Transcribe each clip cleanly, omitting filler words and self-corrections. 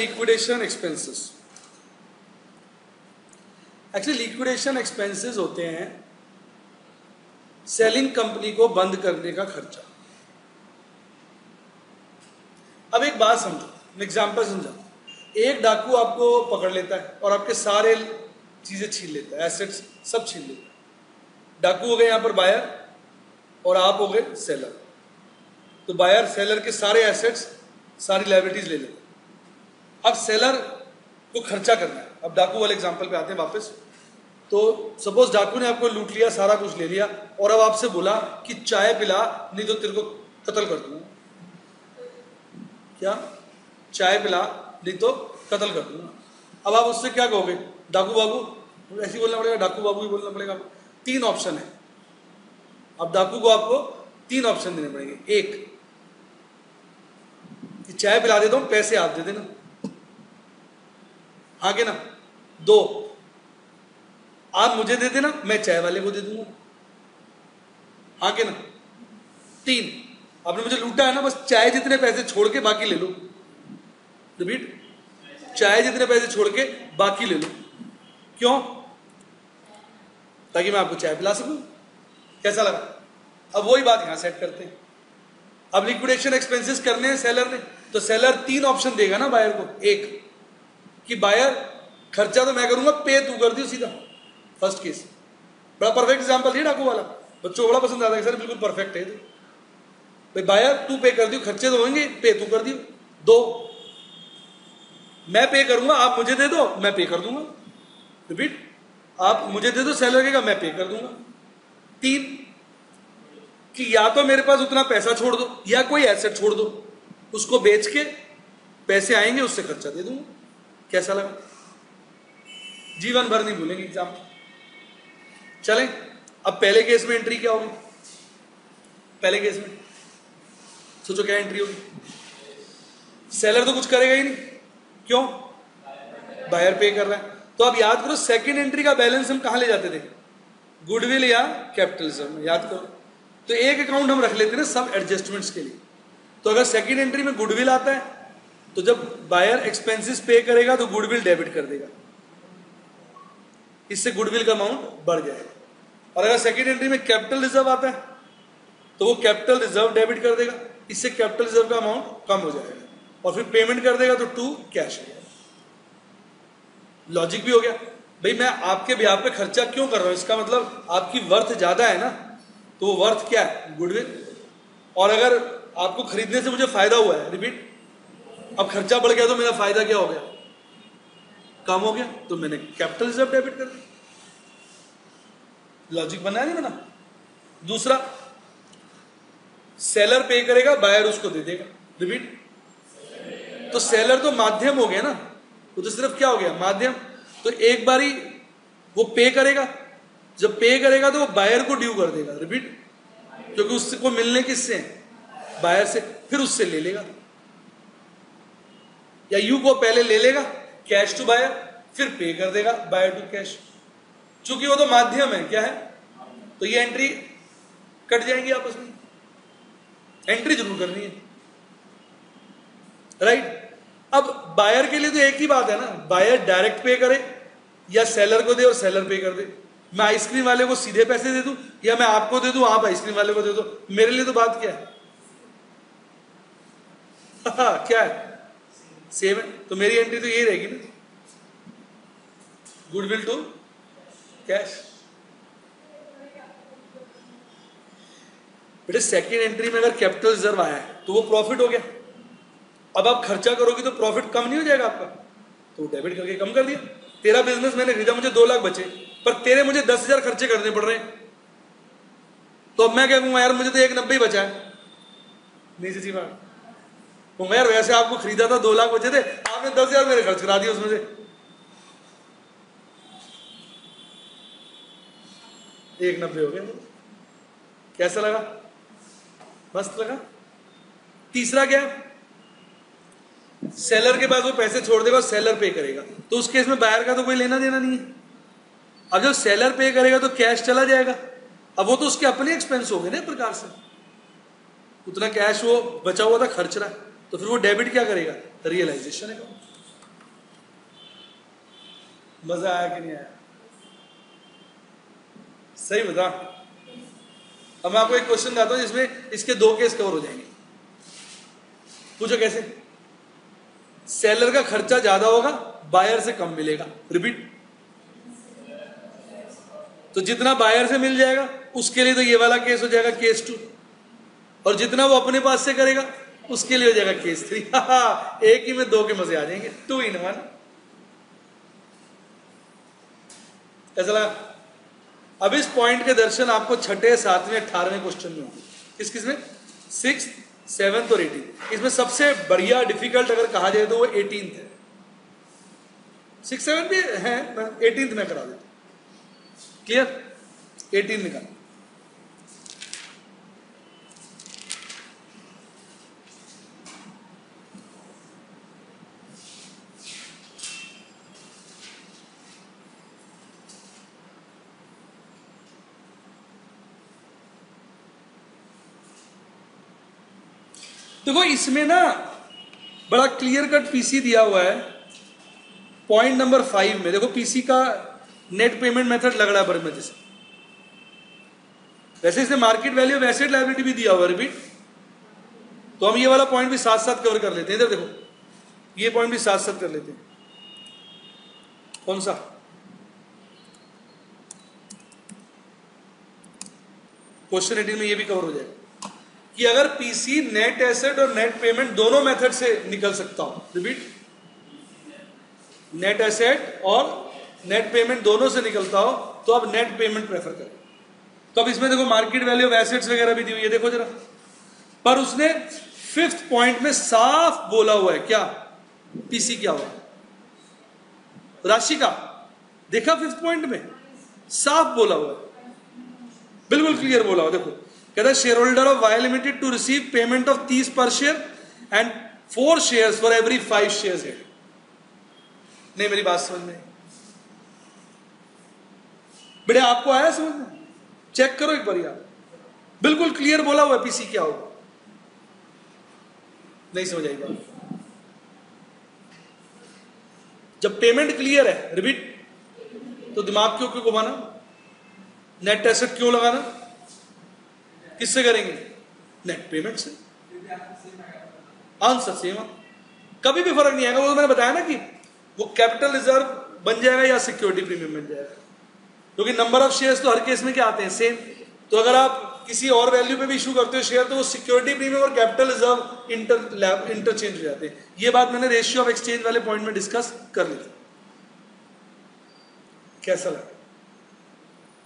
Liquidation expenses. Actually liquidation expenses होते हैं selling company को बंद करने का खर्चा। अब एक बात समझो, एग्जांपल समझा। एक डाकू आपको पकड़ लेता है और आपके सारे चीजें छीन लेता है, एसेट्स सब छीन लेता है। डाकू हो गए यहां पर बायर और आप हो गए सेलर। तो बायर सेलर के सारे एसेट्स सारी लायबिलिटीज ले लेते हैं। अब सेलर को खर्चा करना है। अब डाकू वाले एग्जांपल पे आते हैं वापस। तो सपोज डाकू ने आपको लूट लिया, सारा कुछ ले लिया और अब आपसे बोला कि चाय पिला नहीं तो तेरे को कत्ल कर दूंगा। क्या? चाय पिला नहीं तो कत्ल कर दूंगा। अब आप उससे क्या कहोगे? डाकू बाबू ऐसे ही बोलना पड़ेगा, डाकू बाबू ही बोलना पड़ेगा। तीन ऑप्शन है। अब डाकू को आपको तीन ऑप्शन देने पड़ेंगे। एक कि चाय पिला देता हूं, पैसे आप दे देना, हाँ के ना। दो, आप मुझे दे देना, मैं चाय वाले को दे दूंगा, हाँ के ना। तीन, आपने मुझे लूटा है ना, बस चाय जितने पैसे छोड़ के बाकी ले लो। रिपीट, चाय जितने पैसे छोड़ के बाकी ले लो। क्यों? ताकि मैं आपको चाय पिला सकूं। कैसा लगा? अब वही बात यहां सेट करते हैं। अब लिक्विडेशन एक्सपेंसेस करने हैं सेलर ने, तो सेलर तीन ऑप्शन देगा ना बायर को। एक कि बायर खर्चा तो मैं करूंगा, पे तू कर दियो सीधा। फर्स्ट केस बड़ा परफेक्ट एग्जांपल है डाकू वाला, बच्चों को बड़ा पसंद आता है सर, बिल्कुल परफेक्ट है। भाई बायर तू पे कर दियो, खर्चे तो होंगे, पे तू कर दियो। दो, मैं पे करूंगा, आप मुझे दे दो, मैं पे कर दूंगा। रिपीट, आप मुझे दे दो, सेलर कहेगा मैं पे कर दूंगा। तीन कि या तो मेरे पास उतना पैसा छोड़ दो या कोई एसेट छोड़ दो, उसको बेच के पैसे आएंगे उससे खर्चा दे दूंगा। कैसा लगा? जीवन भर नहीं भूलेंगे एग्जाम। चलें, अब पहले केस में एंट्री क्या होगी? पहले केस में सोचो क्या एंट्री होगी? सेलर तो कुछ करेगा ही नहीं। क्यों? बायर पे कर रहा है। तो अब याद करो सेकंड एंट्री का बैलेंस हम कहां ले जाते थे? गुडविल या कैपिटलिज्म में। याद करो, तो एक अकाउंट हम रख लेते हैं सब एडजस्टमेंट्स के लिए। तो अगर सेकंड एंट्री में गुडविल आता है तो जब बायर एक्सपेंसेस पे करेगा तो गुडविल डेबिट कर देगा, इससे गुडविल का अमाउंट बढ़ जाएगा। और अगर सेकंड एंट्री में कैपिटल रिजर्व आता है तो वो कैपिटल रिजर्व डेबिट कर देगा, इससे कैपिटल रिजर्व का अमाउंट कम हो जाएगा। और फिर पेमेंट कर देगा तो टू कैश हो जाएगा। लॉजिक भी हो गया। भाई मैं आपके ब्याह पे खर्चा क्यों कर रहा हूं? इसका मतलब आपकी वर्थ ज्यादा है ना, तो वो वर्थ क्या है? गुडविल। और अगर आपको खरीदने से मुझे फायदा हुआ है, रिपीट, अब खर्चा बढ़ गया तो मेरा फायदा क्या हो गया? कम हो गया, तो मैंने कैपिटल रिजर्व डेबिट कर दिया। लॉजिक बना नहीं बना? दूसरा, सेलर पे करेगा, बायर उसको दे देगा। रिपीट, तो सेलर तो माध्यम हो गया ना, वो तो सिर्फ क्या हो गया? माध्यम। तो एक बारी वो पे करेगा, जब पे करेगा तो वो बायर को ड्यू कर देगा। रिपीट, क्योंकि उससे को मिलने किससे? बायर से। फिर उससे ले लेगा, या यू को पहले ले लेगा कैश टू बायर, फिर पे कर देगा बायर टू कैश। चूंकि वो तो माध्यम है, क्या है? तो ये एंट्री कट जाएंगी आपस में। एंट्री जरूर करनी है, राइट? अब बायर के लिए तो एक ही बात है ना, बायर डायरेक्ट पे करे या सेलर को दे और सेलर पे कर दे। मैं आइसक्रीम वाले को सीधे पैसे दे दूं या मैं आपको दे दूं, आप आइसक्रीम वाले को दे दो, मेरे लिए तो बात क्या है? क्या है? सेम है। तो मेरी एंट्री तो यही रहेगी ना, गुडविल टू कैश। बेटे सेकेंड एंट्री में अगर कैपिटल रिजर्व आया है तो वो प्रॉफिट हो गया। अब आप खर्चा करोगे तो प्रॉफिट कम नहीं हो जाएगा आपका? तो डेबिट करके कम कर दिया। तेरा बिजनेस मैंने खरीदा, मुझे 2 लाख बचे, पर तेरे मुझे 10,000 खर्चे करने पड़ रहे हैं, तो अब मैं क्या कहूंगा? यार मुझे तो 1,90 बचा है। नहीं सच्ची बात कहूंगा, यार वैसे आपको खरीदा था 2 लाख बचे थे, आपने 10,000 मेरे खर्च करा दिए उसमें से। 1,90 हो गया। कैसा लगा? मस्त लगा। तीसरा क्या है? सेलर के पास वो पैसे छोड़ देगा, सेलर पे करेगा, तो उस केस में बायर का तो कोई लेना देना नहीं है। अब जब सेलर पे करेगा तो कैश चला जाएगा। अब वो तो उसके अपने एक्सपेंस हो गए ना, एक प्रकार से उतना कैश वो बचा हुआ था खर्च रहा है, तो फिर वो डेबिट क्या करेगा? Realisation account. मजा आया कि नहीं आया? सही बता। अब मैं आपको एक क्वेश्चन बताता हूं जिसमें इसके 2 केस कवर हो जाएंगे। पूछो कैसे? सेलर का खर्चा ज्यादा होगा, बायर से कम मिलेगा। रिपीट। तो जितना बायर से मिल जाएगा उसके लिए तो ये वाला केस हो जाएगा केस 2, और जितना वो अपने पास से करेगा उसके लिए हो जाएगा केस 3। एक ही में 2 के मजे आ जाएंगे, 2 in 1। ऐसा लगा? अब इस पॉइंट के दर्शन आपको 6, 7, 18वें क्वेश्चन में होंगे। किस किस में? 6, 7 और 18। इसमें सबसे बढ़िया डिफिकल्ट अगर कहा जाए तो वो 18th है। 6, 7 भी है, 18th में करा देता हूं। क्लियर? 18 निकाल। देखो इसमें ना बड़ा क्लियर कट पीसी दिया हुआ है। पॉइंट नंबर 5 में देखो पीसी का नेट पेमेंट मेथड लग रहा है बड़े मजे से। वैसे इसने market value of asset liability भी दिया हुआ। रिपीट। तो हम ये वाला पॉइंट भी साथ साथ कवर कर लेते हैं। इधर देखो, ये पॉइंट भी साथ साथ कर लेते हैं। कौन सा? क्वेश्चन 18 में ये भी कवर हो जाएगा कि अगर पीसी नेट एसेट और नेट पेमेंट दोनों मेथड से निकल सकता हो। रिपीट। नेट एसेट और नेट पेमेंट दोनों से निकलता हो तो आप नेट पेमेंट प्रेफर करें। तो अब इसमें देखो मार्केट वैल्यू ऑफ एसेट्स वगैरह भी दी हुई है, देखो जरा। पर उसने 5th पॉइंट में साफ बोला हुआ है क्या? पीसी क्या हुआ? राशि का। देखा 5th पॉइंट में साफ बोला हुआ है, बिल्कुल क्लियर बोला हुआ। देखो कहता है share holder of Y limited to receive payment of 30 per share and 4 shares for every 5 shares है। नहीं, मेरी बात समझ में? बेटे आपको आया समझ में? चेक करो एक बार यार, बिल्कुल क्लियर बोला हुआ है पीसी क्या होगा। नहीं समझ आई बात? जब पेमेंट क्लियर है, रिपीट, तो दिमाग क्यों क्यों घुमाना? नेट एसेट क्यों लगाना? किससे करेंगे? नेट पेमेंट से। Answer same. कभी भी फर्क नहीं आएगा। वो मैंने बताया ना कि वो कैपिटल रिजर्व बन जाएगा या सिक्योरिटी प्रीमियम बन जाएगा, क्योंकि नंबर ऑफ शेयर्स तो हर केस में क्या आते हैं? सेम। तो अगर आप किसी और वैल्यू पे भी इशू करते हो शेयर तो वो सिक्योरिटी प्रीमियम और कैपिटल रिजर्व इंटरचेंज हो जाते हैं। ये बात मैंने रेशियो ऑफ एक्सचेंज वाले पॉइंट में डिस्कस कर ली थी। कैसा लगा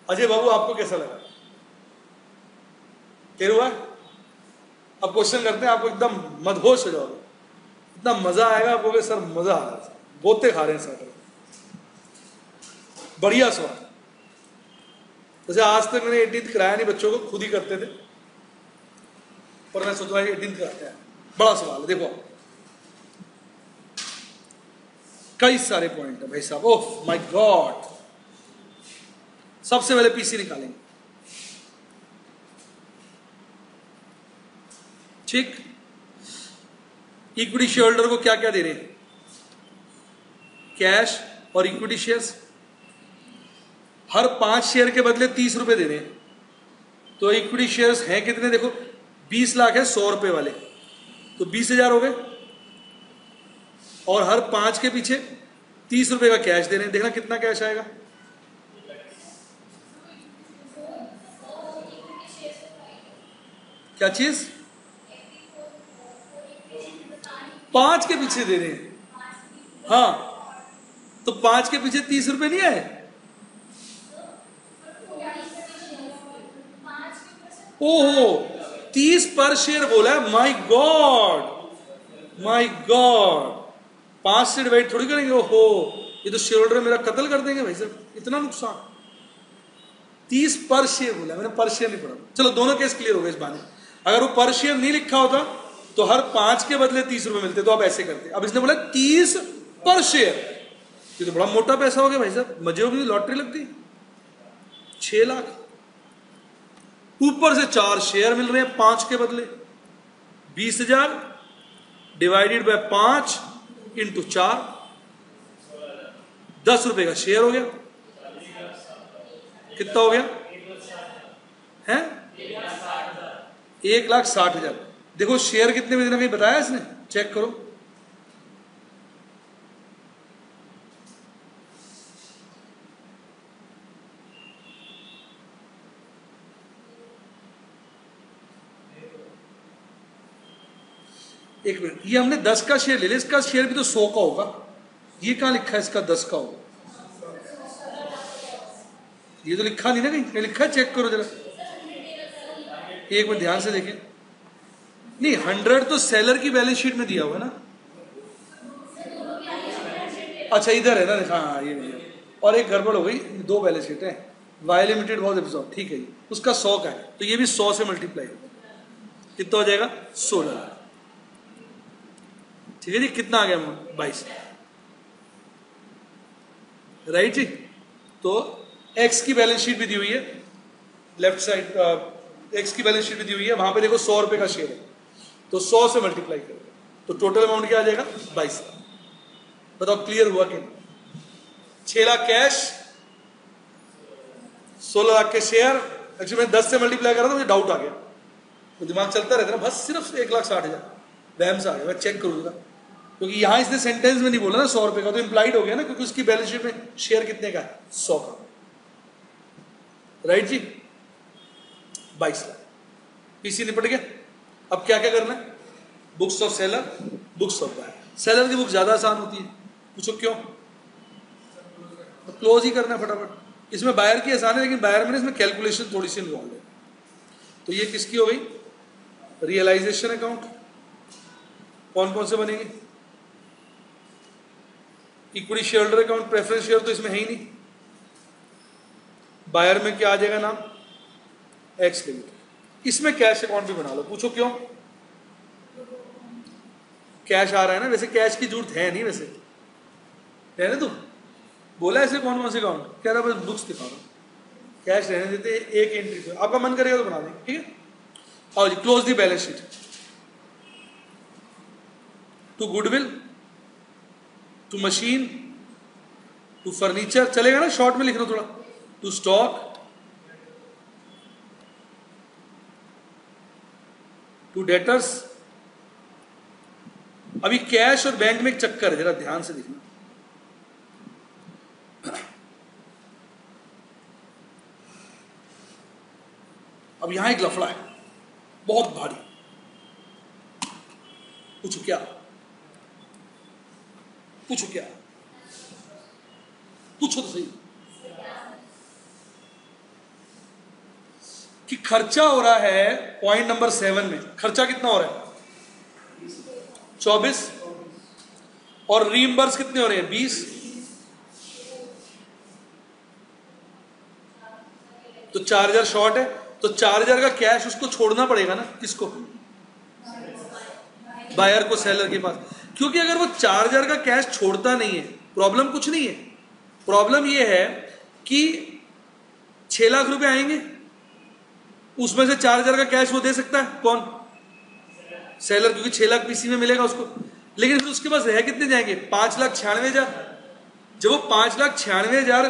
अजय बाबू? आपको कैसा लगा? क्लियर हुआ? अब क्वेश्चन करते हैं, आपको एकदम मदहोश हो जाओगे, इतना मजा आएगा आपको, सर मजा आ रहा है, गोते खा रहे हैं सर, बढ़िया सवाल। जैसे आज तक मैंने 18th कराया नहीं, बच्चों को खुद ही करते थे, पर मैं सोच रहा हूं 18th कराते हैं। बड़ा सवाल है, देखो कई सारे पॉइंट है भाई साहब। Oh my God. सबसे पहले पीसी निकालेंगे, ठीक। इक्विटी शेयर होल्डर को क्या क्या दे रहे हैं? कैश और इक्विटी शेयर्स। हर 5 शेयर के बदले 30 रुपए दे रहे हैं। तो इक्विटी शेयर्स हैं कितने? देखो 20 लाख है 100 रुपए वाले, तो 20,000 हो गए। और हर 5 के पीछे 30 रुपए का कैश दे रहे हैं। देखना कितना कैश आएगा। क्या चीज? 5 के पीछे दे रहे हैं। हाँ, तो 5 के पीछे 30 रुपए नहीं आए? ओहो, 30 पर शेयर बोला है। My God, my God. 5 से डिवाइड थोड़ी करेंगे। ओहो, ये तो शेयर होल्डर मेरा कत्ल कर देंगे भाई साहब, इतना नुकसान। 30 पर शेयर बोला, मैंने पर शेयर नहीं पढ़ा। चलो दोनों केस क्लियर हो गए इस बारे। अगर वो पर शेयर नहीं लिखा होता तो हर 5 के बदले 30 रुपए मिलते, तो आप ऐसे करते। अब इसने बोला 30 पर शेयर, ये तो बड़ा मोटा पैसा हो गया भाई साहब। मजे होगी, लॉटरी लगती। 6 लाख, ऊपर से 4 शेयर मिल रहे हैं 5 के बदले। 20,000 डिवाइडेड बाय 5 इंटू 4, 10 रुपए का शेयर हो गया, कितना हो गया है 1,60,000। देखो शेयर कितने में देना कहीं बताया इसने, चेक करो। एक मिनट, ये हमने 10 का शेयर ले लिया, इसका शेयर भी तो 100 का होगा। ये कहां लिखा है इसका 10 का होगा? ये तो लिखा नहीं ना, कहीं लिखा है, चेक करो जरा एक मिनट ध्यान से देखें। नहीं 100 तो सेलर की बैलेंस शीट में दिया हुआ है ना। अच्छा इधर है ना, हाँ ये नहीं है। और एक गड़बड़ हो गई, 2 बैलेंस शीट है, वाई लिमिटेड वॉज एब्सॉर्ब, ठीक है, उसका 100 का है, तो ये भी 100 से मल्टीप्लाई होगा, कितना हो जाएगा 16। ठीक है जी, कितना आ गया अमाउंट 22, राइट जी। तो एक्स की बैलेंस शीट भी दी हुई है, लेफ्ट साइड एक्स की बैलेंस शीट भी दी हुई है, वहां पे देखो 100 रुपए का शेयर है, तो 100 से मल्टीप्लाई करोगे तो टोटल अमाउंट क्या आ जाएगा 22 लाख। बताओ क्लियर हुआ कि 6 लाख कैश, 16 लाख के शेयर। एक्चुअली मैं 10 से मल्टीप्लाई कर रहा था, मुझे डाउट आ गया, तो दिमाग चलता रहता ना, बस सिर्फ 1,60,000 वहम से आ गया, मैं चेक करूंगा, क्योंकि यहां इसने सेंटेंस में नहीं बोला ना 100 रुपए का, तो इंप्लाइड हो गया ना, क्योंकि उसकी बैलेंस शीट में शेयर कितने का है 100 का, राइट जी। 22 लाख पीसी निपट गया। अब क्या क्या करना है, books of seller, books of buyer. Seller की बुक ज्यादा आसान होती है, पूछो क्यों, तो क्लोज ही करना है फटाफट। इसमें बायर की आसान है, लेकिन बायर में इसमें कैलकुलेशन थोड़ी सी इन्वॉल्व है। तो ये किसकी हो गई, रियलाइजेशन अकाउंट। कौन कौन से बनेंगे, equity share holder account, preference share तो इसमें है ही नहीं। बायर में क्या आ जाएगा नाम, एक्स लिमिटेड। इसमें कैश अकाउंट भी बना लो, पूछो क्यों, कैश आ रहा है ना, वैसे कैश की जरूरत है नहीं, वैसे है ना, तुम बोला ऐसे कौन कौन से अकाउंट, कह रहा बस बुक्स दिखा रहा, कैश रहने देते, एक एंट्री पे आपका मन करेगा तो बना देंगे, ठीक है। और close the balance sheet. To goodwill, to machine, to furniture, चलेगा ना, शॉर्ट में लिख लो थोड़ा। To stock, to debtors. अभी कैश और बैंक में एक चक्कर है, जरा ध्यान से देखना। अब यहां एक लफड़ा है बहुत भारी, पूछो क्या, पूछो क्या, पूछो तो सही, कि खर्चा हो रहा है पॉइंट नंबर 7 में, खर्चा कितना हो रहा है 24, और रीइंबर्स कितने हो रहे हैं 20। तो 4,000 शॉर्ट है, तो 4,000 का कैश उसको छोड़ना पड़ेगा ना, किसको, बायर को, सेलर के पास। क्योंकि अगर वो 4,000 का कैश छोड़ता नहीं है, प्रॉब्लम कुछ नहीं है, प्रॉब्लम ये है कि 6 लाख रुपए आएंगे, उसमें से 4,000 का कैश वो दे सकता है, कौन, सेलर, क्योंकि 6 लाख पीसी में मिलेगा उसको। लेकिन फिर उसके पास रह कितने जाएंगे 5,96,000। जब वो 5,96,000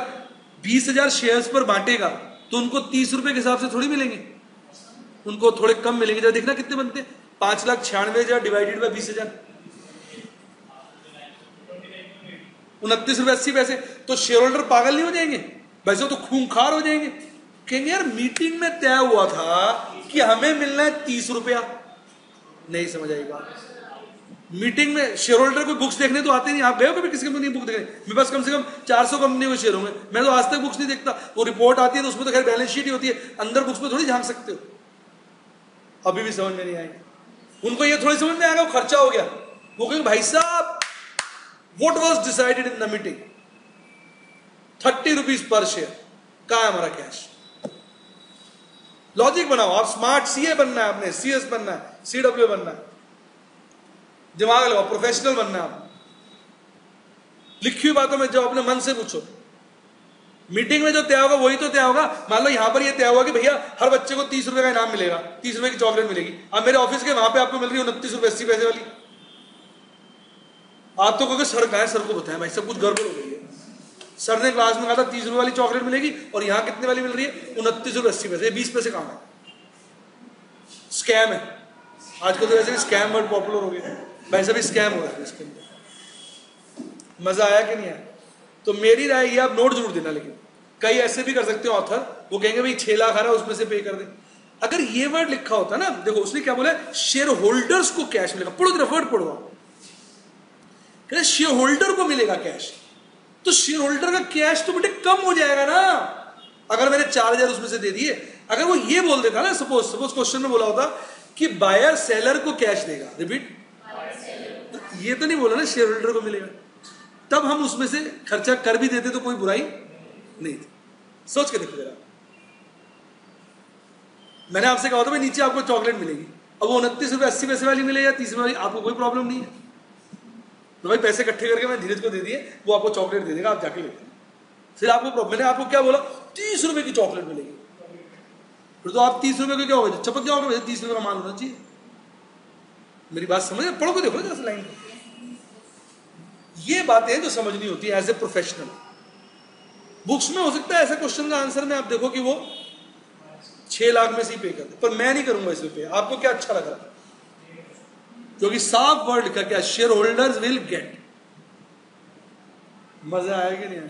20,000 शेयर्स पर बांटेगा, तो उनको 30 रुपए के हिसाब से थोड़ी मिलेंगे, उनको थोड़े कम मिलेंगे। जब देखना कितने बनते हैं, 5,96,000 डिवाइडेड बाय 20,000, 29 रुपए 80 पैसे। तो शेयर होल्डर पागल नहीं हो जाएंगे, वैसे तो खूंखार हो जाएंगे, कहेंगे यार मीटिंग में तय हुआ था कि हमें मिलना है 30 रुपया। नहीं समझ आई बात, मीटिंग में शेयर होल्डर को बुक्स देखने तो आते नहीं। आप गए हो कभी किसी कंपनी की बुक देखने, मेरे पास कम से कम 400 कंपनी के शेयर होंगे, मैं तो आज तक बुक्स नहीं देखता। वो रिपोर्ट आती है तो उसमें तो खैर बैलेंस शीट ही होती है, अंदर बुक्स में थोड़ी झांक सकते हो। अभी भी समझ में नहीं आएंगे उनको, ये थोड़ी समझ में आएगा वो खर्चा हो गया। वो कहेंगे भाई साहब what was decided in the meeting, 30 rupees per share, कहां है हमारा कैश। लॉजिक बनाओ, आप स्मार्ट सीए बनना है, आपने सीएस बनना है, सीडब्ल्यू बनना है, दिमाग लगाओ, प्रोफेशनल बनना है आप। लिखी हुई बातों में जो अपने मन से पूछो, मीटिंग में जो तय होगा वही तो तय होगा। मान लो यहां पर ये तय हुआ कि भैया हर बच्चे को 30 रुपए का इनाम मिलेगा, 30 रुपए की चॉकलेट मिलेगी। अब मेरे ऑफिस के वहां पे आपको मिल रही है 29 रुपए 80 पैसे वाली। आप तो कहोगे सर कहां है, सर को बताएं भाई सब कुछ गड़बड़ हो गई है। सर ने क्लास में कहा था 30 रुपए वाली चॉकलेट मिलेगी और यहाँ कितने वाली मिल रही है? 29 रुपए 80 पैसे, 20 पैसे कहाँ है? स्कैम है। आजकल तो वैसे भी स्कैम वर्ड पॉपुलर हो गया, वैसे भी स्कैम हो रहा है इसके अंदर। मजा आया कि नहीं आया? तो मेरी राय ये, आप नोट जरूर देना। लेकिन कई ऐसे भी कर सकते हो ऑथर, वो कहेंगे भाई 6 लाख आ रहा है उसमें से पे कर दे। अगर ये वर्ड लिखा होता ना, देखो उसने क्या बोला, शेयर होल्डर्स को कैश मिलेगा। पढ़ो जरा वर्ड पढ़ो आप, शेयर होल्डर को मिलेगा कैश। तो शेयर होल्डर का कैश तो बेटे कम हो जाएगा ना। अगर मैंने 4,000 उसमें से दे दिए, अगर वो ये बोल देता ना, सपोज क्वेश्चन में बोला होता कि बायर सेलर को कैश देगा, रिपीट, तो ये तो नहीं बोला ना शेयर होल्डर को मिलेगा, तब हम उसमें से खर्चा कर भी देते तो कोई बुराई नहीं थी। सोच के देखो जरा, मैंने आपसे कहा था भाई नीचे आपको चॉकलेट मिलेगी, अब वो 29 रुपए 80 पैसे वाली मिले या 30 रुपए वाली, आपको कोई प्रॉब्लम नहीं है। तो भाई पैसे इकट्ठे करके मैं धीरज को दे दिए, वो आपको चॉकलेट दे देगा, आप जाके लेते हैं। फिर आपको प्रॉब्लम, मैंने आपको क्या बोला, 30 रुपए की चॉकलेट मिलेगी, फिर तो आप 30 रुपए को क्या होगा, चपक क्या होगा, 30 रुपए का माल होना चाहिए। मेरी बात समझ, पढ़ो को देखो जैसे लाइन। ये बातें जो समझनी होती है एज ए प्रोफेशनल। बुक्स में हो सकता है ऐसा क्वेश्चन का आंसर में आप देखो कि वो 6 लाख में से ही पे कर दे, पर मैं नहीं करूंगा इस पे। आपको क्या अच्छा लग रहा है? क्योंकि साफ वर्ड लिखा क्या, शेयर होल्डर्स विल गेट। मजा आया कि नहीं आया?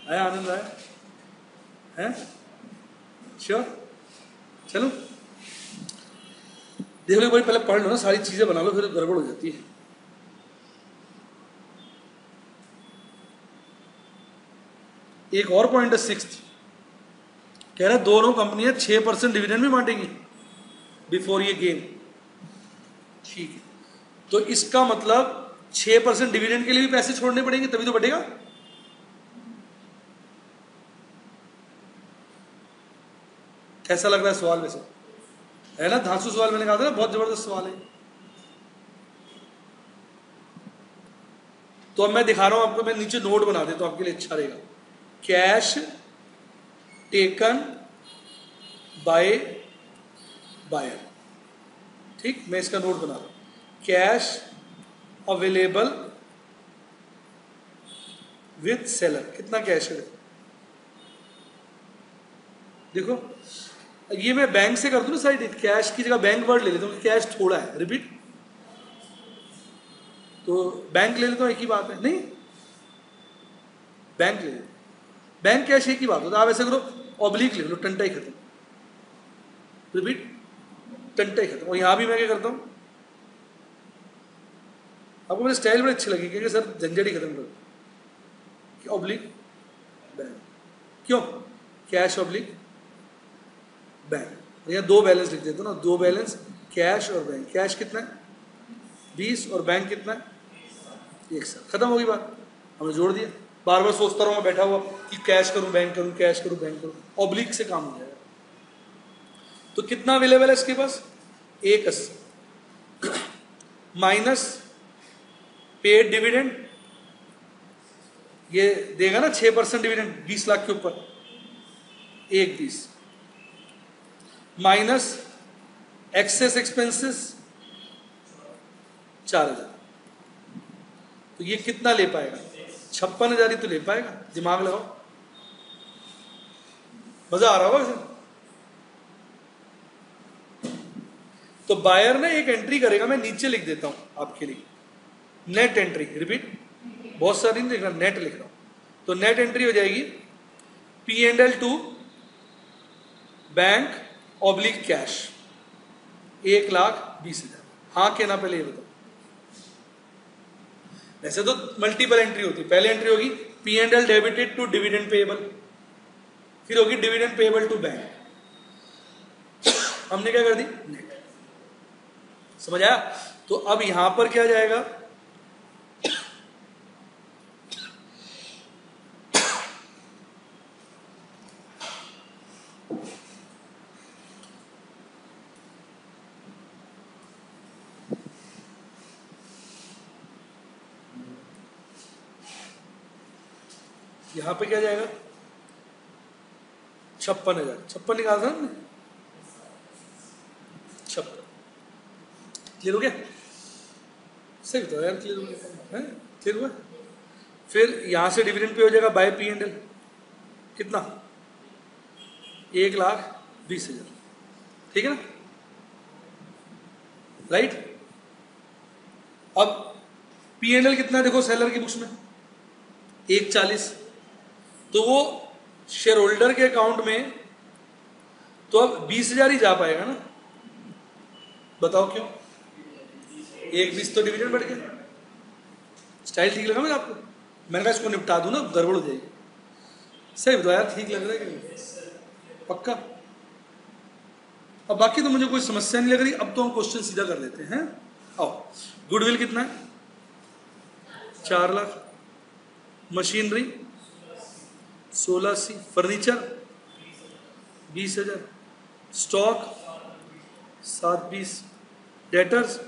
आया, आनंद आया है? श्योर? चलो देख लो भाई, पहले पढ़ लो ना, सारी चीजें बना लो, फिर गड़बड़ हो जाती है। एक और पॉइंट है 6th, कह रहे दोनों कंपनियां 6% डिविडेंड भी बांटेंगी बिफोर ये गेम। ठीक है, तो इसका मतलब 6% डिविडेंड के लिए भी पैसे छोड़ने पड़ेंगे, तभी तो बढ़ेगा। कैसा लग रहा है सवाल? वैसे है ना धांसू सवाल, मैंने कहा था ना बहुत जबरदस्त सवाल है। तो अब मैं दिखा रहा हूं आपको, मैं नीचे नोट बना देता हूं आपके लिए, अच्छा रहेगा। कैश टेकन बाय बायर, ठीक, मैं इसका नोट बना रहा हूं। कैश अवेलेबल विथ सेलर, कितना कैश है देखो। ये मैं बैंक से कर दूं ना साइड, कैश की जगह बैंक वर्ड ले लेता हूं, कैश थोड़ा है, रिपीट, तो बैंक ले लेता हूं, एक ही बात है। नहीं, बैंक ले लेता, बैंक कैश एक ही बात होता है। आप ऐसे करो, ऑब्लिक ले लो, टंटा ही खत्म, रिपीट, टंटा ही खत्म। और यहां भी मैं क्या करता हूं, आपको मेरे स्टाइल बड़े अच्छे लगे क्योंकि सर झंझट ही खत्म करो, ऑब्लिक बैंक। क्यों? Cash oblique bank. यहाँ 2 बैलेंस लिख देते ना, 2 बैलेंस, कैश और बैंक। कैश कितना है 20 और बैंक कितना है 1 साल, खत्म होगी बात, हमने जोड़ दिया। बार बार सोचता रहूँ मैं बैठा हुआ कि कैश करूँ बैंक करूँ, कैश करूँ बैंक करूँ, ऑब्लिक से काम हो जाएगा। तो कितना अवेलेबल है इसके पास, 180 माइनस पेड डिविडेंड, ये देगा ना 6% डिविडेंड 20 लाख के ऊपर, 120 माइनस एक्सेस एक्सपेंसेस 4,000। तो ये कितना ले पाएगा, 56,000 ही तो ले पाएगा। दिमाग लगाओ, मजा आ रहा होगा वैसे। तो बायर ने एक एंट्री करेगा, मैं नीचे लिख देता हूं आपके लिए, नेट एंट्री, रिपीट, बहुत सारी नहीं लिख रहा, नेट लिख रहा हूं। तो नेट एंट्री हो जाएगी P&L to bank oblique cash 1,20,000। हाँ के ना, पहले ये बताओ। वैसे तो मल्टीपल एंट्री होती है, पहले एंट्री होगी P&L debited to dividend payable, फिर होगी डिविडेंड पेएबल टू बैंक। हमने क्या कर दी, नेट। समझ आया? तो अब यहां पर क्या जाएगा, यहां पे क्या जाएगा 56,000, 56 निकाल था हमने, 56। क्लियर हो गया? सही बताओ यार, क्लियर हो गया है? क्लियर हुआ? फिर यहां से डिविडेंड पे हो जाएगा बाय P&L कितना 1,20,000, ठीक है ना, राइट। अब P&L कितना देखो सेलर की बुक्स में 1,40, तो वो शेयर होल्डर के अकाउंट में तो अब 20,000 ही जा पाएगा ना, बताओ क्यों, 1,20 तो डिविडेंड बढ़ गया। स्टाइल ठीक लगा मेरा आपको? मैंने कहा इसको निपटा दूं ना, गड़बड़ हो जाएगी। सही बताया यार, ठीक लग रहा है कि पक्का? अब बाकी तो मुझे कोई समस्या नहीं लग रही। अब तो हम क्वेश्चन सीधा कर लेते हैं। आओ, गुडविल कितना है 4 lakh, machinery 16,80, furniture 20,000, stock 7,20, debtors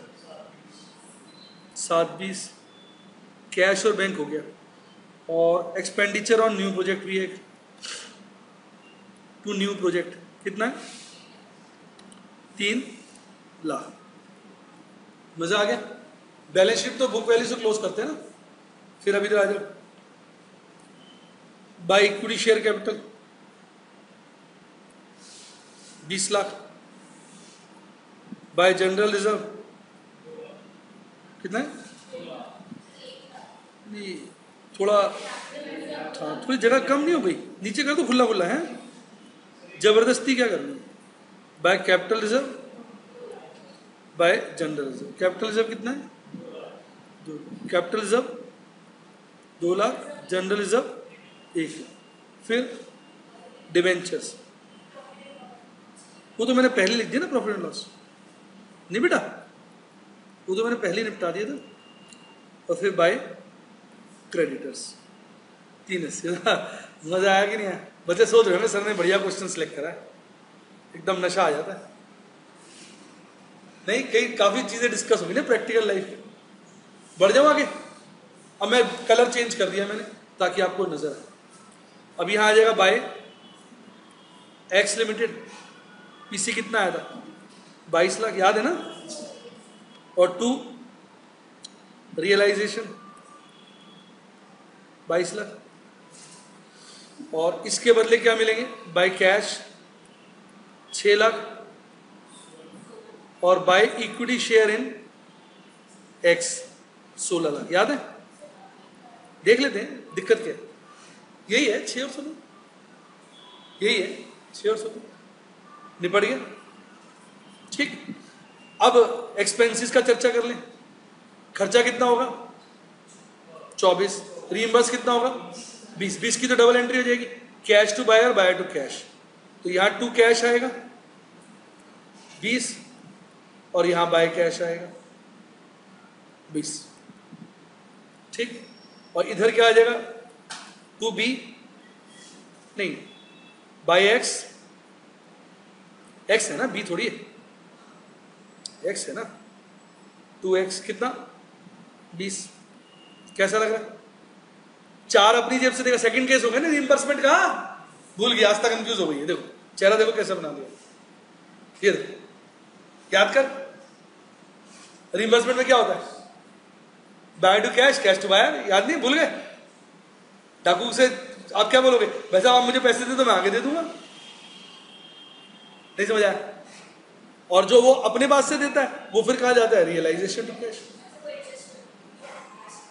7,20, cash और बैंक हो गया, और एक्सपेंडिचर ऑन न्यू प्रोजेक्ट भी एक 2 न्यू प्रोजेक्ट कितना है 3 लाख। मजा आ गया? बैलेंस शीट तो बुक वैल्यू से क्लोज करते हैं ना। फिर अभी तो आ जाओ, by equity share capital 20 lakh, bye general reserve कितना है, नहीं थोड़ा थोड़ी जगह कम नहीं हो गई, नीचे कर दो खुला खुला है, जबरदस्ती क्या करनी। By capital reserve, by general reserve, capital reserve कितना है 2, capital reserve 2 lakh, general reserve 1 lakh. फिर डिवेंचर्स, वो तो मैंने पहले लिख दिया ना, प्रॉफिट एंड लॉस नहीं बेटा, वो तो मैंने पहले ही निपटा दिया था। और फिर बाय क्रेडिटर्स 380। मजा आया कि नहीं आया? बच्चे सोच रहे हैं सर ने बढ़िया क्वेश्चन सिलेक्ट करा है, एकदम नशा आ जाता है। नहीं, कई काफी चीजें डिस्कस होगी ना प्रैक्टिकल लाइफ में। बढ़ जाओ आगे। अब मैं कलर चेंज कर दिया मैंने ताकि आपको नजर आए। अब यहां आ जाएगा बाय एक्स लिमिटेड, पीसी कितना आया था 22 लाख, याद है ना, और 2 रियलाइजेशन 22 लाख, और इसके बदले क्या मिलेंगे बाय कैश 6 लाख, और by equity share in x 16 lakh. याद है? देख लेते हैं दिक्कत क्या है। यही है 6 और 16, यही है 6 और 16, निपट गया। ठीक, अब एक्सपेंसेस का चर्चा कर लें। खर्चा कितना होगा 24, रीइंबर्स कितना होगा 20, 20 की तो डबल एंट्री हो जाएगी, cash to buyer, buyer to cash, तो यहां टू कैश आएगा 20, और यहां बाय कैश आएगा 20। ठीक, और इधर क्या आ जाएगा टू बी, नहीं बाय एक्स, एक्स है ना, बी थोड़ी है, एक्स है ना, 2x कितना 20। कैसा लग रहा है? 4 अपनी जेब से देगा, सेकंड केस हो गया ना रिइंबर्समेंट का, भूल गया, आज तक कंफ्यूज हो गई है। देखो चेहरा देखो कैसे बना दिया, ये देखो, याद कर, रिइंबर्समेंट में क्या होता है by to cash, cash to buyer, याद नहीं, भूल गए? डाकू से आप क्या बोलोगे, वैसे आप मुझे पैसे दे तो मैं आगे दे दूंगा, नहीं समझ आया? और जो वो अपने पास से देता है वो फिर कहा जाता है रियलाइजेशन टू कैश।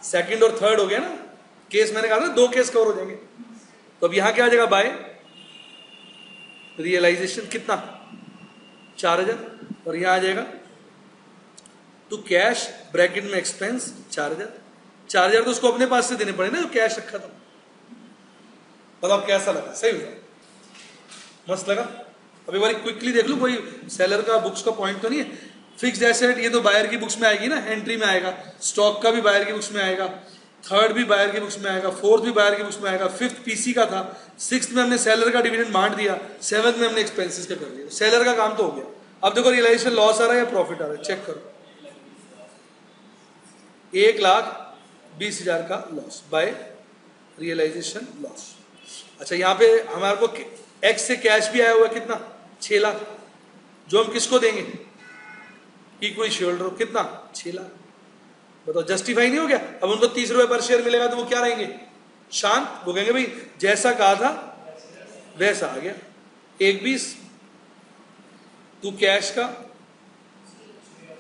सेकंड और थर्ड हो गया ना केस, मैंने कहा था 2 केस कवर हो जाएंगे। तो अब यहां क्या आ जाएगा बाय रियलाइजेशन कितना 4,000, और यहां आ जाएगा टू कैश ब्रैकेट में एक्सपेंस 4,000। 4,000 तो उसको अपने पास से देने पड़े ना जो कैश रखा था। बताओ कैसा लगा? सही हुआ, मस्त लगा? अब एक बार क्विकली देख लो, कोई सेलर का बुक्स का पॉइंट तो नहीं है। फिक्स्ड एसेट ये तो बायर की बुक्स में आएगी ना, एंट्री में आएगा। स्टॉक का भी बायर की बुक्स में आएगा, थर्ड भी बायर की बुक्स में आएगा, फोर्थ भी बायर की बुक्स में आएगा, फिफ्थ पीसी का था, सिक्स्थ में हमने सेलर का डिविडेंड बांट दिया, सेवंथ में हमने एक्सपेंसेस का कर दिया। सेलर का काम तो हो गया। अब देखो रियलाइजेशन लॉस आ रहा है या प्रॉफिट आ रहा है, चेक करो। 1,20,000 का लॉस बाय रियलाइजेशन लॉस। अच्छा, यहाँ पे हमारे को एक्स से कैश भी आया हुआ है कितना 6 लाख, जो हम किसको देंगे इक्विटी शेयर होल्डर, कितना 6 लाख। बताओ जस्टिफाई नहीं हो गया? अब उनको 30 रुपए पर शेयर मिलेगा तो वो क्या रहेंगे? शांत। वो कहेंगे भाई जैसा कहा था वैसा आ गया। 1/20 तू कैश का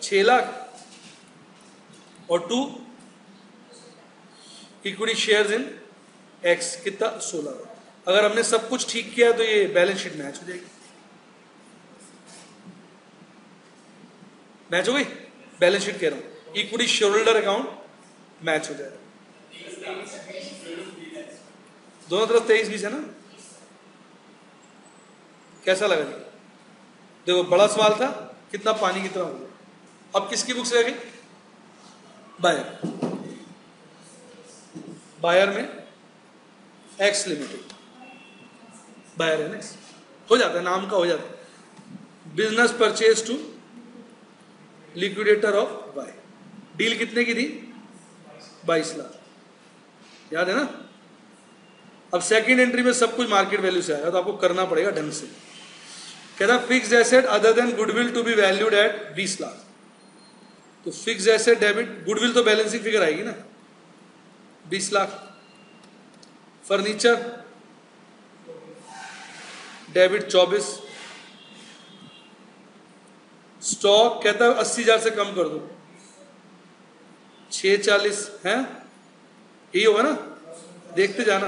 6 लाख और 2 इक्विटी शेयर्स इन एक्स कितना 16 लाख। अगर हमने सब कुछ ठीक किया तो ये बैलेंस शीट मैच हो जाएगी। मैच हो गई? बैलेंस शीट कह रहा हूं, इक्विटी शेयरहोल्डर अकाउंट मैच हो जाएगा। दोनों तरफ 23-20 है ना? कैसा लगा जी? देखो बड़ा सवाल था, कितना पानी की तरह हो गया। अब किसकी बुक्स रह गई? बायर। बायर में एक्स लिमिटेड, बायर है ना, हो जाता है नाम का, हो जाता है। Business purchase to liquidator of Y. Deal कितने की थी? 22 लाख, याद है ना? अब सेकंड एंट्री में सब कुछ मार्केट वैल्यू से आएगा तो आपको करना पड़ेगा ढंग से। कहता fixed asset other than goodwill to be valued at 20 lakh. तो फिक्स्ड एसेट डेबिट, गुडविल तो बैलेंसिंग फिगर आएगी ना, 20 लाख। Furniture debit 24। स्टॉक कहता है 80,000 से कम कर दो, 640 है, यही होगा ना? देखते जाना।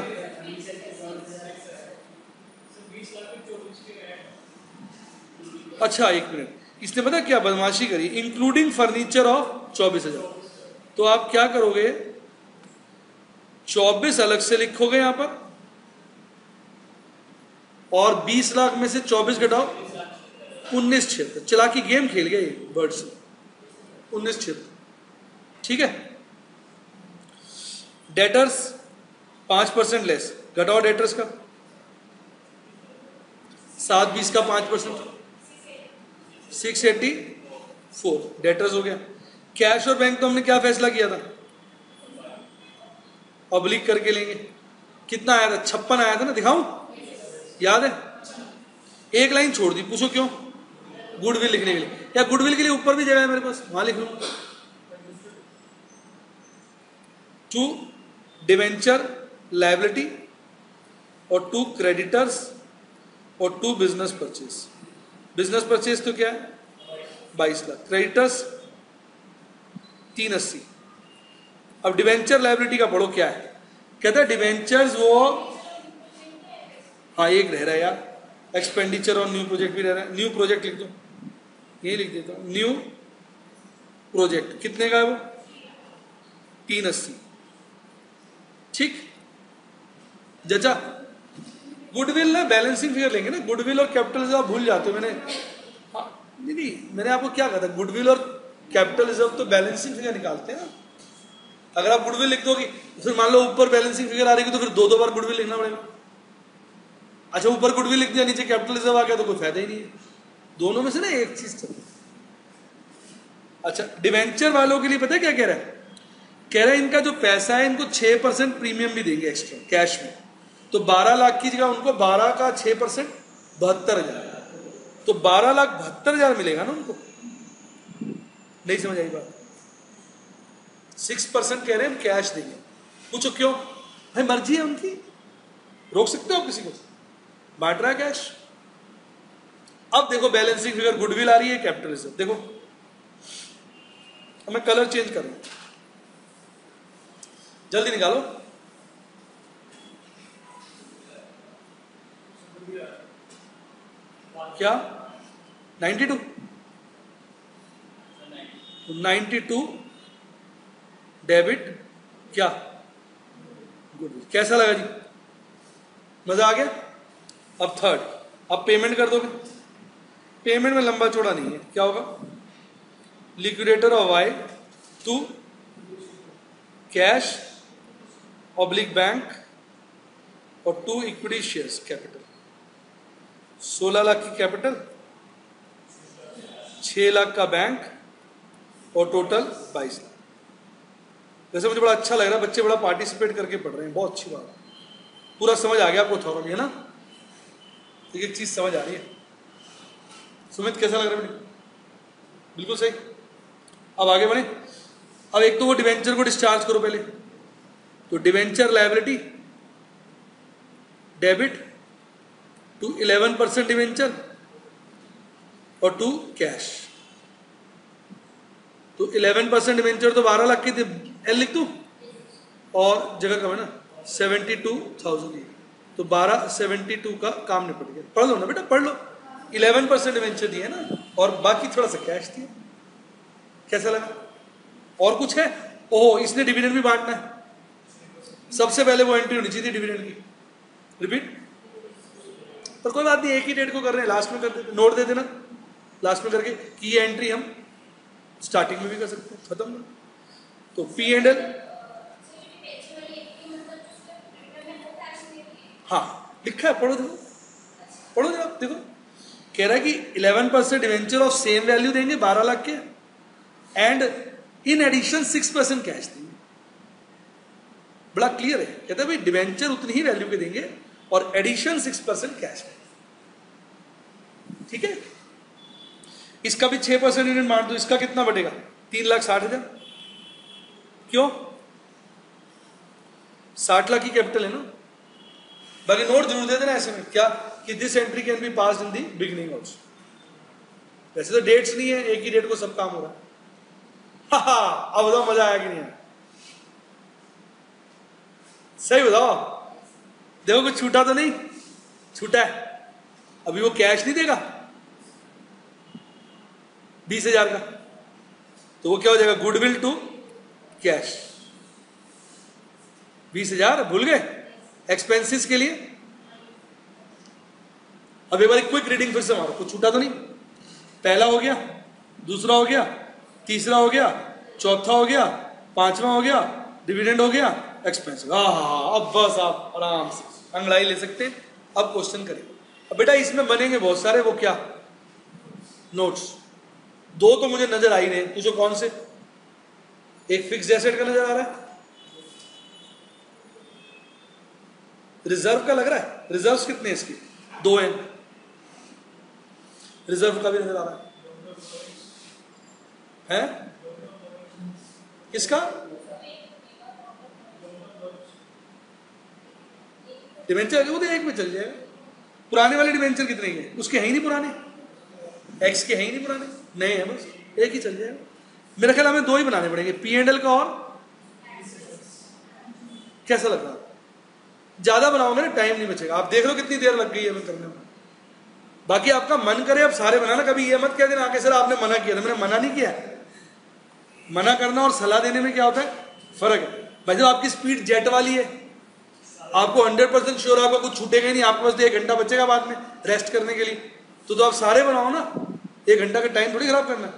अच्छा एक मिनट, इसने पता क्या बदमाशी करी, इंक्लूडिंग फर्नीचर ऑफ 24,000। तो आप क्या करोगे, 24 अलग से लिखोगे यहां पर और 20 लाख में से 24 घटाओ, 19,76। चला की गेम खेल गए बर्ड से, 19,76। ठीक है। डेटर्स 5% लेस, घटाओ डेटर्स का 720 का 5%, 684 डेटर्स हो गया। कैश और बैंक तो हमने क्या फैसला किया था? ऑब्लिक करके लेंगे। कितना आया था? 56 आया था ना, दिखाऊं? याद है? एक लाइन छोड़ दी, पूछो क्यों? गुडविल लिखने के लिए। या गुडविल के लिए ऊपर भी जगह है मेरे पास, वहां लिख लूंगा। 2 डिवेंचर लायबिलिटी और 2 क्रेडिटर्स और 2 बिजनेस परचेज। बिजनेस परचेज तो क्या है? 22 लाख। क्रेडिटर्स 380। अब डिवेंचर लायबिलिटी का पढ़ो क्या है। कहता है डिवेंचर्स वो, हाँ एक रह रहा है यार, एक्सपेंडिचर और न्यू प्रोजेक्ट भी रह रहा है। न्यू प्रोजेक्ट लिख दो, ये लिख देता हूं, न्यू प्रोजेक्ट कितने का है वो? 380। ठीक जचा। गुडविल ना बैलेंसिंग फिगर लेंगे ना, गुडविल और कैपिटल रिजर्व भूल जाते हो। मैंने नहीं मैंने आपको क्या कहा था, गुडविल और कैपिटल रिजर्व तो बैलेंसिंग फिगर निकालते हैं ना। अगर आप गुडविल लिख दोगे फिर मान लो ऊपर बैलेंसिंग फिगर आ रही है तो फिर 2-2 बार गुडविल लिखना पड़ेगा। अच्छा ऊपर गुडविल लिख दिया, नीचे कैपिटल रिजर्व आ गया तो कोई फायदा ही नहीं है। दोनों में से ना एक चीज चल। अच्छा डिवेंचर वालों के लिए पता है क्या कह रहा है? कह रहा है इनका जो पैसा है इनको 6% प्रीमियम भी देंगे एक्स्ट्रा कैश में। तो 12 लाख की जगह उनको 12 का 6% 72,000। तो 12,72,000 मिलेगा ना उनको। नहीं समझ आई बात? 6% कह रहे हैं हम कैश देंगे। पूछो क्यों? भाई मर्जी है उनकी, रोक सकते हो किसी को? बांट रहा है कैश। अब देखो बैलेंसिंग फिगर गुडविल आ रही है, कैपिटल रिजर्व देखो। अब मैं कलर चेंज कर रहा हूं, जल्दी निकालो। क्या 92? 92 डेबिट क्या गुडविल। कैसा लगा जी? मजा आ गया? अब थर्ड, अब पेमेंट कर दोगे। पेमेंट में लंबा चौड़ा नहीं है, क्या होगा? Liquidator of Y to cash oblique bank और 2 इक्विटी शेयर्स कैपिटल। 16 लाख की कैपिटल, 6 लाख का बैंक और टोटल 22 लाख। वैसे मुझे बड़ा अच्छा लग रहा है, बच्चे बड़ा पार्टिसिपेट करके पढ़ रहे हैं, बहुत अच्छी बात है। पूरा समझ आ गया आपको थॉरली, है ना? एक चीज समझ आ रही है। सुमित कैसा लग रहा है? बिल्कुल सही। अब आगे बढ़े। अब एक तो वो डिवेंचर को डिस्चार्ज करो पहले, तो debenture liability debit to 11% debenture और टू कैश। तो 11% डिवेंचर तो 12 लाख की थी, एल लिख दूं और जगह कम है ना 72,000, तो 1272 का काम निपट गया। पढ़ लो ना बेटा, पढ़ लो। 11% डिवेंचर दिए ना और बाकी थोड़ा सा कैश दिया। कैसा लगा? और कुछ है? ओहो, इसने डिविडेंड भी बांटना है। सबसे पहले वो एंट्री होनी चाहिए थी डिविडेंड की। रिपीट, पर कोई बात नहीं, एक ही डेट को कर रहे हैं, लास्ट में कर देते, नोट दे देना लास्ट में करके कि ये एंट्री हम स्टार्टिंग में भी कर सकते हैं, खत्म ना। तो पी एंड एल, हाँ लिखा है, पढ़ो देखो, पढ़ो जरा देखो। कह रहा है कि 11% डिवेंचर ऑफ सेम वैल्यू देंगे 12 लाख के, एंड इन एडिशन 6% कैश देंगे। बड़ा क्लियर है, कहते हैं भाई डिवेंचर उतनी ही वैल्यू के देंगे और एडिशन 6% कैश देंगे। ठीक है, इसका भी 6% यूनिट मान दो, इसका कितना बढ़ेगा? 3,60,000। क्यों? 60 लाख की कैपिटल है ना। बाकी नोट जरूर दे देना ऐसे में क्या कि this entry can be passed in the beginning also. वैसे तो डेट्स नहीं है, एक ही डेट को सब काम हो रहा है। अब बताओ मजा आया कि नहीं आया? सही बताओ, देखो कुछ छूटा तो नहीं? छूटा है। अभी वो कैश नहीं देगा 20,000 का, तो वो क्या हो जाएगा? Goodwill to cash. 20,000 भूल गए एक्सपेंसेस के लिए। अब एक बार क्विक रीडिंग फिर से मारो, कुछ छूटा तो नहीं? पहला हो गया, दूसरा हो गया, तीसरा हो गया, चौथा हो गया, पांचवा हो गया, डिविडेंड हो गया, एक्सपेंस। हाँ, अब बस आप आराम से अंगड़ाई ले सकते हैं। अब क्वेश्चन करें। अब बेटा इसमें बनेंगे बहुत सारे, वो क्या नोट्स। दो तो मुझे नजर आ ही रहे, पूछो कौन से? एक फिक्स्ड एसेट का नजर आ रहा है, रिजर्व का लग रहा है। रिजर्व्स कितने हैं इसकी? 2 हैं। रिजर्व का भी नजर आ रहा है? किसका? डिवेंचर वो तो एक में चल जाएगा। पुराने वाले डिवेंचर कितने के? उसके है ही नहीं पुराने, एक्स के है ही नहीं पुराने, नए हैं बस, एक ही चल जाएगा। मेरा ख्याल हमें 2 ही बनाने पड़ेंगे, पी एंड एल का और कैसा लग रहा? ज्यादा बनाओगे ना टाइम नहीं बचेगा। आप देख लो कितनी देर लग गई है हमें करने में। बाकी आपका मन करे अब सारे बनाना, कभी ये मत कह देना आके सर आपने मना किया था। मैंने मना नहीं किया। मना करना और सलाह देने में क्या होता है, फर्क है भाई। जब आपकी स्पीड जेट वाली है, आपको 100% श्योर आपका कुछ छूटेगा नहीं, आपके पास 1 घंटा बचेगा बाद में रेस्ट करने के लिए, तो आप सारे बनाओ ना। 1 घंटा का टाइम थोड़ी खराब करना।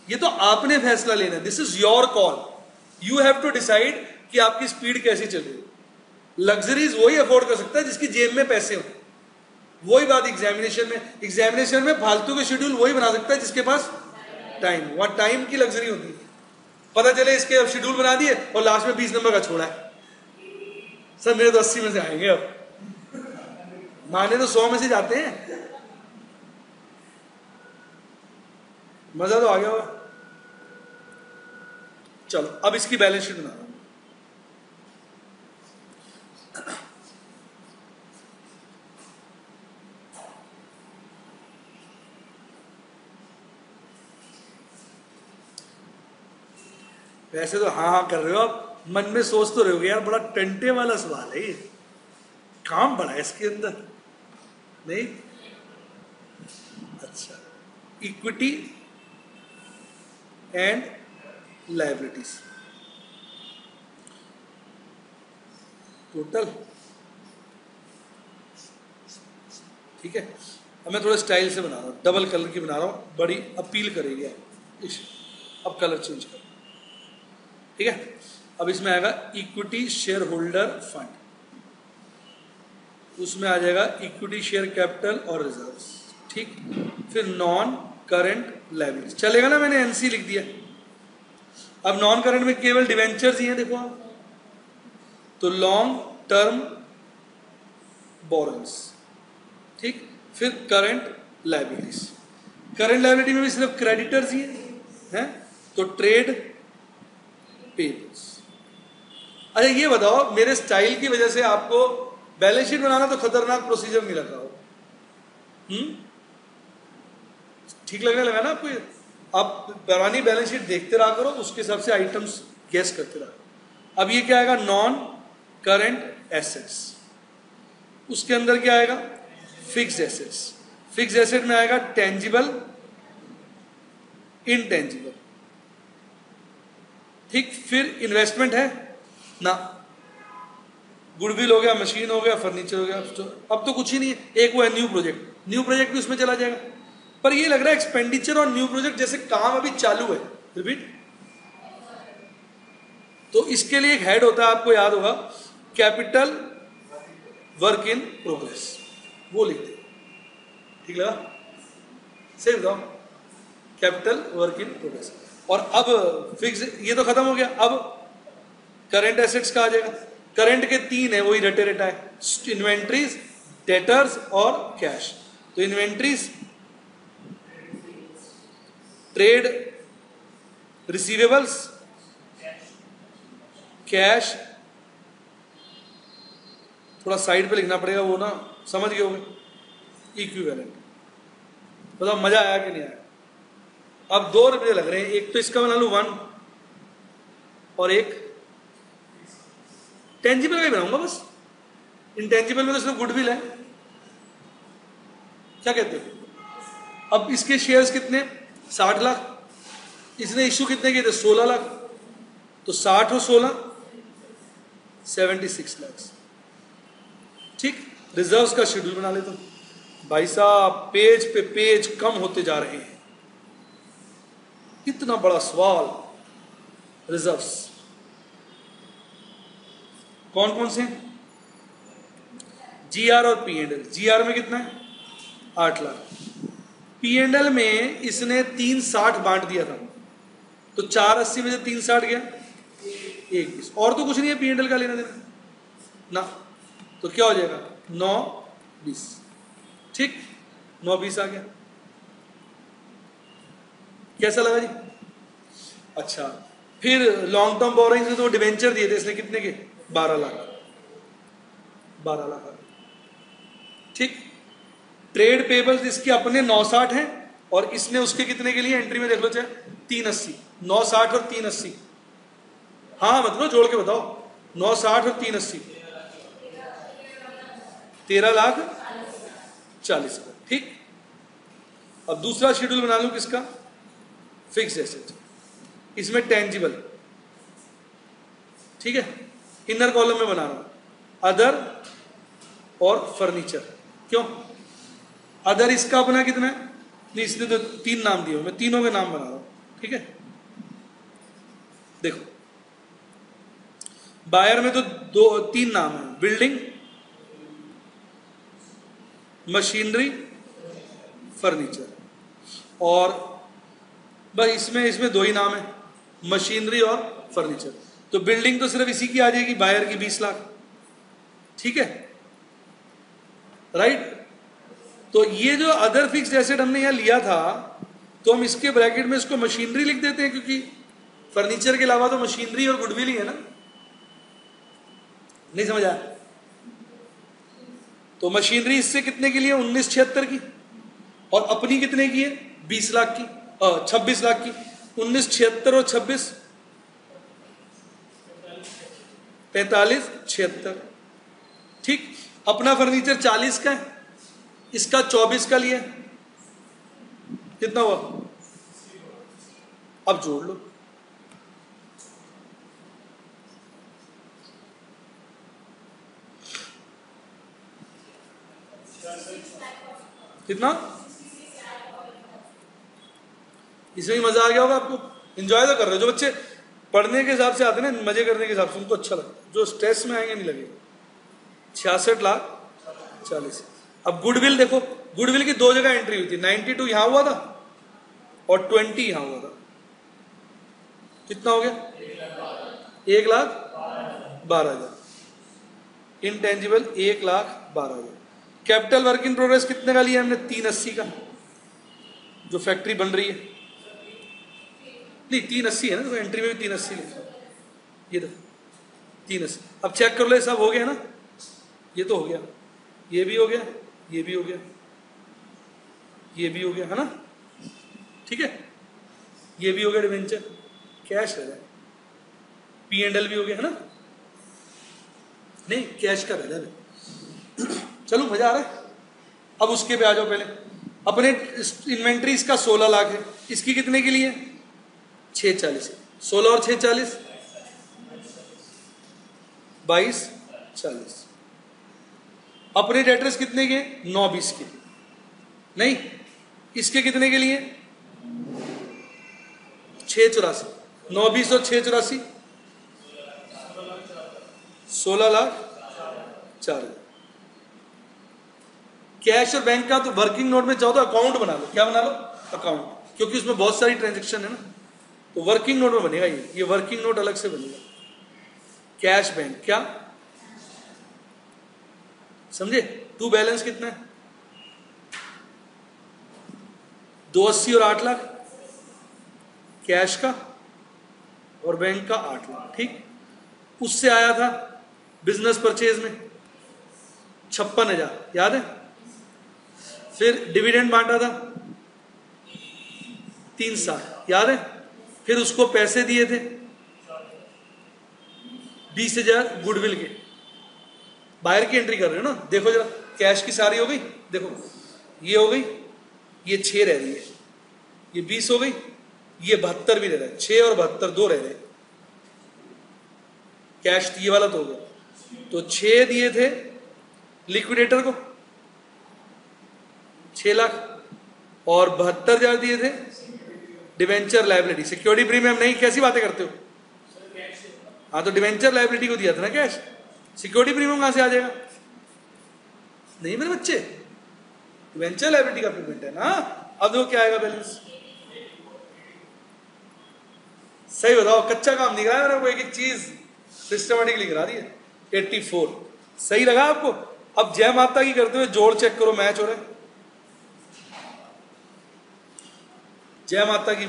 ये तो आपने फैसला लेना, this is your call. You have to decide कि आपकी स्पीड कैसी चल रही है। लग्जरीज वही अफोर्ड कर सकता है जिसकी जेब में पैसे हो। वही बात एग्जामिनेशन में फालतू के शेड्यूल वही बना सकता है जिसके पास टाइम। वहां टाइम की लग्जरी होती है। पता चले इसके अब शेड्यूल बना दिए और लास्ट में 20 नंबर का छोड़ा है, सर मेरे तो 80 में से आएंगे। अब माने तो 100 में से जाते हैं। मजा तो आ गया होगा। चलो अब इसकी बैलेंस शीट बना रहा हूं। वैसे तो हाँ हाँ कर रहे हो आप, मन में सोच तो रहोगे यार बड़ा टंटे वाला सवाल है ये, काम बड़ा है इसके अंदर नहीं? अच्छा, इक्विटी एंड लायबिलिटीज टोटल। ठीक है, अब मैं थोड़ा स्टाइल से बना रहा हूँ, डबल कलर की बना रहा हूँ, बड़ी अपील करेगी। अब कलर चेंज कर, ठीक है। अब इसमें आएगा इक्विटी शेयर होल्डर फंड, उसमें आ जाएगा इक्विटी शेयर कैपिटल और रिजर्व्स, ठीक। फिर नॉन करंट लायबिलिटीज चलेगा ना, मैंने एनसी लिख दिया। अब नॉन करंट में केवल डिवेंचर्स ही हैं, देखो आप, तो लॉन्ग टर्म बोरोइंग्स, ठीक। फिर करंट लायबिलिटीज, करंट लायबिलिटी में भी सिर्फ क्रेडिटर्स ही हैं, तो ट्रेड पेबल्स। अच्छा ये बताओ, मेरे स्टाइल की वजह से आपको बैलेंस शीट बनाना तो खतरनाक प्रोसीजर नहीं लगा हो? ठीक लगने लगा ना आपको ये? आप पुरानी बैलेंस शीट देखते रहा करो, उसके हिसाब से आइटम्स गेस करते रहा। अब ये क्या आएगा? Non current assets. उसके अंदर क्या आएगा? Fixed assets. फिक्स्ड एसेट में आएगा टेंजिबल, इनटेंजिबल। ठीक, फिर इन्वेस्टमेंट है ना, गुडविल हो गया, मशीन हो गया, फर्नीचर हो गया। अब तो कुछ ही नहीं है। एक वो है न्यू प्रोजेक्ट, न्यू प्रोजेक्ट भी उसमें चला जाएगा। पर ये लग रहा है एक्सपेंडिचर और न्यू प्रोजेक्ट जैसे काम अभी चालू है। रिपीट। तो इसके लिए एक हेड होता है, आपको याद होगा, कैपिटल वर्क इन प्रोग्रेस, वो लिखते हैं। ठीक लगा? सही बताओ, कैपिटल वर्क इन प्रोग्रेस। और अब फिक्स ये तो खत्म हो गया। अब करंट एसेट्स का आ जाएगा। करंट के 3 है, वही रटे रटा है, इन्वेंट्रीज, डेटर्स और कैश। तो इन्वेंट्रीज, ट्रेड रिसीवेबल्स, कैश, थोड़ा साइड पे लिखना पड़ेगा, वो ना समझ गए होंगे, इक्विवेलेंट। बताओ मजा आया कि नहीं आया? अब 2 रुपये लग रहे हैं, एक तो इसका बना लूं 1 और एक टेंजिबल का ही बनाऊंगा बस। इंटेंजिबल में तो सिर्फ गुडविल है। क्या कहते हो? अब इसके शेयर्स कितने? 60 लाख। इसने इश्यू कितने किए थे? 16 लाख। तो 60 और 16 76 लाख। ठीक, रिजर्व्स का शेड्यूल बना लेता हूं। भाई साहब पेज पे पेज कम होते जा रहे हैं। इतना बड़ा सवाल। रिजर्व्स कौन कौन से? जीआर और पीएनएल। जीआर में कितना है? 8 लाख। पीएनएल में इसने 360 बांट दिया था, तो 480 में से 360 गया 120। और तो कुछ नहीं है पीएनएल का लेना देना ना, तो क्या हो जाएगा? 920। ठीक, 920 आ गया। कैसा लगा जी? अच्छा, फिर लॉन्ग टर्म बोरोइंग्स में तो डिवेंचर दिए थे इसने, कितने के? 12 लाख। 12 लाख आ गए। ठीक, ट्रेड पेबल्स इसके अपने 960 हैं, और इसने उसके कितने के लिए एंट्री में देख लो चाहे, 380। 960 और 380, हाँ मतलब जोड़ के बताओ। 960 और 380, 13,40,000। ठीक, अब दूसरा शेड्यूल बना लूं किसका? Fixed asset. इसमें टेंजिबल, ठीक है, इनर कॉलम में बना रहा हूं, अदर और फर्नीचर। क्यों? अदर इसका अपना कितना है? नहीं, इसने तो 3 नाम दिए, मैं तीनों के नाम बना रहा हूं। ठीक है, देखो बायर में तो 3 नाम है, बिल्डिंग, मशीनरी, फर्नीचर। और बस इसमें 2 ही नाम है, मशीनरी और फर्नीचर। तो बिल्डिंग तो सिर्फ इसी की आ जाएगी, बायर की 20 लाख। ठीक है, राइट। तो ये जो अदर फिक्स्ड एसेट हमने यहां लिया था, तो हम इसके ब्रैकेट में इसको मशीनरी लिख देते हैं, क्योंकि फर्नीचर के अलावा तो मशीनरी और गुडविल ही है ना। नहीं समझ आया? तो मशीनरी इससे कितने की लिए? 1976 की। और अपनी कितने की है? 20 लाख की, 26 लाख की। 1976 और 26, 45,76। ठीक, अपना फर्नीचर 40 का है, इसका 24 का लिया, कितना हुआ? अब जोड़ लो। कितना? इसमें मजा आ गया होगा आपको। एंजॉय तो कर रहे हो। जो बच्चे पढ़ने के हिसाब से आते हैं ना, मजे करने के हिसाब से, उनको अच्छा लगता है। जो स्ट्रेस में आएंगे नहीं लगेगा। 66,40,000। अब गुडविल देखो, गुडविल की 2 जगह एंट्री हुई थी, 92 यहां हुआ था और 20 यहां हुआ था। कितना हो गया? 1,12,000। Intangible 1,12,000। Capital work in progress कितने का लिया हमने? 380 का, जो फैक्ट्री बन रही है। नहीं 380 है ना, तो एंट्री में भी 380 लिखा। ये देखो 380। अब चेक कर लो, ये सब हो गया ना, ये तो हो गया, ये भी हो गया, ये भी हो गया, ये भी हो गया, है ना, ठीक है, ये भी हो गया डिवेंचर, कैश रह जाए, P&L भी हो गया, है ना, नहीं कैश का रह जाए। चलो मजा आ रहा है। अब उसके पे आ जाओ, पहले अपने इन्वेंट्री इसका 16 लाख है, इसकी कितने के लिए 640, 16 और 640 2240। अपने डेटर्स कितने के 920 के, नहीं इसके कितने के लिए 684, 920 और 684 16 लाख 4। कैश और बैंक का तो वर्किंग नोट में चाहो तो अकाउंट बना लो, क्या बना लो अकाउंट, क्योंकि उसमें बहुत सारी ट्रांजेक्शन है ना, तो वर्किंग नोट में बनेगा ये वर्किंग नोट अलग से बनेगा। कैश बैंक क्या समझे, टू बैलेंस कितना है 280 और 8 लाख कैश का और बैंक का 8 लाख, ठीक। उससे आया था बिजनेस परचेज में 56,000 याद है, फिर डिविडेंड बांटा था 360 याद है, फिर उसको पैसे दिए थे 20,000 गुडविल के, बाहर की एंट्री कर रहे हो ना, देखो जरा कैश की सारी हो गई, देखो ये हो गई, ये 6 रह रही है, ये 20 हो गई, ये 72 भी रह रहा है, 6 और 72 2 रह रहे हैं, कैश ये वाला तो हो गया, तो 6 दिए थे लिक्विडेटर को 6 लाख और 72,000 दिए थे डिवेंचर लायबिलिटी, सिक्योरिटी प्रीमियम नहीं, कैसी बातें करते हो, हाँ तो डिवेंचर लायबिलिटी को दिया था ना कैश, सिक्योरिटी प्रीमियम कहां से आ जाएगा, नहीं मेरे बच्चे डिवेंचर लायबिलिटी का पेमेंट है ना। अब देखो क्या आएगा बैलेंस, सही बताओ, कच्चा काम नहीं कराया मैंने, एक एक चीज सिस्टमेटिकली करा दी है। 84 सही लगा आपको। अब जय माता की करते हुए जोड़ चेक करो, मैच हो रहा है, जय माता की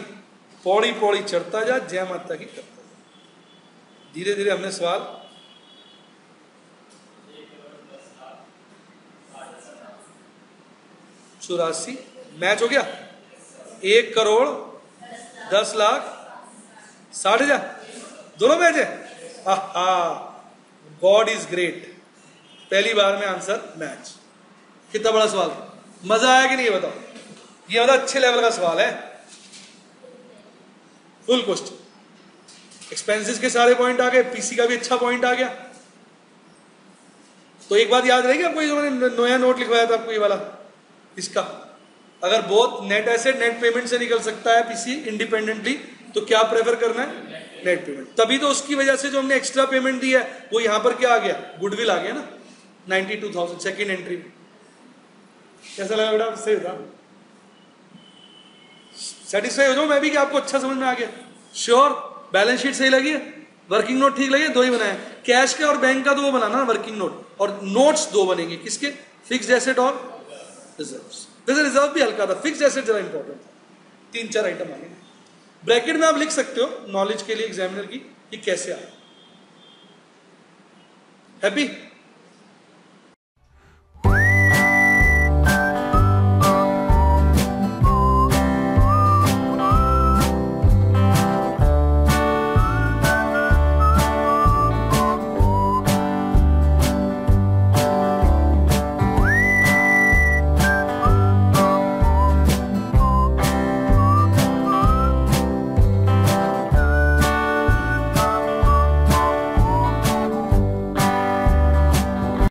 पौड़ी पौड़ी चढ़ता जा, जय माता की करता जा, धीरे धीरे हमने सवाल 84 मैच हो गया, 1 करोड़ 10 लाख 60,000 दोनों मैच है। गॉड इज ग्रेट, पहली बार में आंसर मैच। कितना बड़ा सवाल, मजा आया कि नहीं बताओ, ये मतलब अच्छे लेवल का सवाल है, फुल क्वेश्चन, एक्सपेंसेस के सारे पॉइंट आ गए, पीसी का भी अच्छा पॉइंट आ गया। तो एक बात याद रहेगी आपको, ये जो मैंने नया नोट लिखवाया था आपको ये वाला, इसका अगर both net asset net payment से निकल सकता है पीसी इंडिपेंडेंटली, तो क्या प्रेफर करना है, नेट पेमेंट। तभी तो उसकी वजह से जो हमने एक्स्ट्रा पेमेंट दी है वो यहां पर क्या आ गया, गुडविल आ गया ना 92,000 सेकेंड एंट्री में। कैसा लगा बेटा, सही था, सेटिस्फाई हो जाओ मैं भी कि आपको अच्छा समझ में आ गया, श्योर। बैलेंस शीट सही लगी है, वर्किंग नोट ठीक लगे, 2 ही बनाए, कैश का और बैंक का तो वो बनाना वर्किंग नोट, और नोट्स 2 बनेंगे, किसके, फिक्स्ड एसेट और रिजर्व्स। वैसे रिजर्व भी हल्का था, फिक्स्ड एसेट जरा इंपॉर्टेंट था, 3-4 आइटम आगे। ब्रैकेट में आप लिख सकते हो नॉलेज के लिए एग्जामिनर की कि कैसे आए। हैप्पी।